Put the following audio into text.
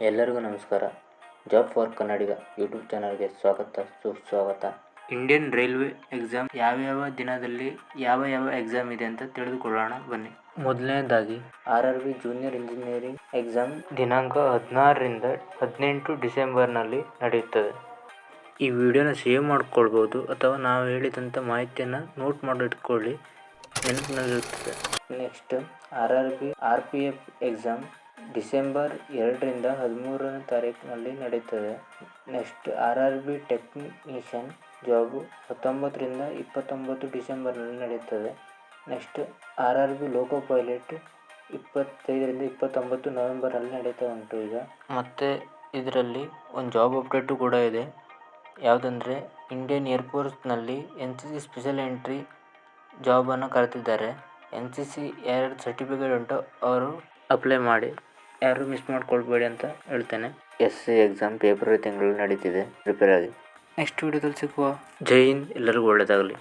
ಎಲ್ಲರಿಗೂ ನಮಸ್ಕಾರ. Job for Kannadiga YouTube ಚಾನಲ್ಗೆ ಸುಸ್ವಾಗತ. ಇಂಡಿಯನ್ ರೈಲ್ವೆ ಎಕ್ಸಾಮ್ ಯಾವ್ಯಾವ ದಿನದಲ್ಲಿ ಯಾವ ಎಕ್ಸಾಮ್ ಇದೆ ಅಂತ ತಿಳಿದುಕೊಳ್ಳೋಣ ಬನ್ನಿ. ಮೊದಲನೇದಾಗಿ RRB ಜೂನಿಯರ್ ಇಂಜಿನಿಯರಿಂಗ್ ಎಕ್ಸಾಮ್ ದಿನಾಂಕ 16ರಿಂದ 18 ಡಿಸೆಂಬರ್ನಲ್ಲಿ ನಡೆಯುತ್ತದೆ. ಈ ವಿಡಿಯೋನ ಸೇವ್ ಮಾಡ್ಕೊಳ್ಬೋದು ಅಥವಾ ನಾವು ಹೇಳಿದಂಥ ಮಾಹಿತಿಯನ್ನು ನೋಟ್ ಮಾಡಿಟ್ಕೊಳ್ಳಿ, ನೆನಪಿನಲ್ಲಿರುತ್ತದೆ. Next RRB RPF exam December 2ರಿಂದ 13ನೇ ತಾರೀಕಿನಲ್ಲಿ ನಡೆಯುತ್ತದೆ. ನೆಕ್ಸ್ಟ್ RRB ಟೆಕ್ನಿಷಿಯನ್ ಜಾಬು 19ರಿಂದ 29 ಡಿಸೆಂಬರ್ನಲ್ಲಿ ನಡೆಯುತ್ತದೆ. ನೆಕ್ಸ್ಟ್ RRB ಲೋಕೋ ಪೈಲಟ್ 25ರಿಂದ 29 ನವೆಂಬರಲ್ಲಿ ನಡೀತಾ ಉಂಟು ಈಗ. ಮತ್ತು ಇದರಲ್ಲಿ ಒಂದು ಜಾಬ್ ಅಪ್ಡೇಟು ಕೂಡ ಇದೆ. ಯಾವುದಂದರೆ ಇಂಡಿಯನ್ ಏರ್ಫೋರ್ಸ್ನಲ್ಲಿ NCC ಸ್ಪೆಷಲ್ ಎಂಟ್ರಿ ಜಾಬನ್ನು ಕರೆದಿದ್ದಾರೆ. NCC ಯಾರ್ಯಾರು ಸರ್ಟಿಫಿಕೇಟ್ ಉಂಟು ಅವರು ಅಪ್ಲೈ ಮಾಡಿ, ಯಾರು ಮಿಸ್ ಮಾಡ್ಕೊಳ್ಬೇಡಿ ಅಂತ ಹೇಳ್ತೇನೆ. SC ಎಕ್ಸಾಮ್ ಫೆಬ್ರವರಿ ತಿಂಗಳಲ್ಲಿ ನಡೀತಿದೆ, ಪ್ರಿಪೇರ್ ಆಗಿ. ನೆಕ್ಸ್ಟ್ ವಿಡಿಯೋದಲ್ಲಿ ಸಿಗುವ. ಜೈ ಹಿಂದ್, ಎಲ್ಲರಿಗೂ ಒಳ್ಳೆಯದಾಗಲಿ.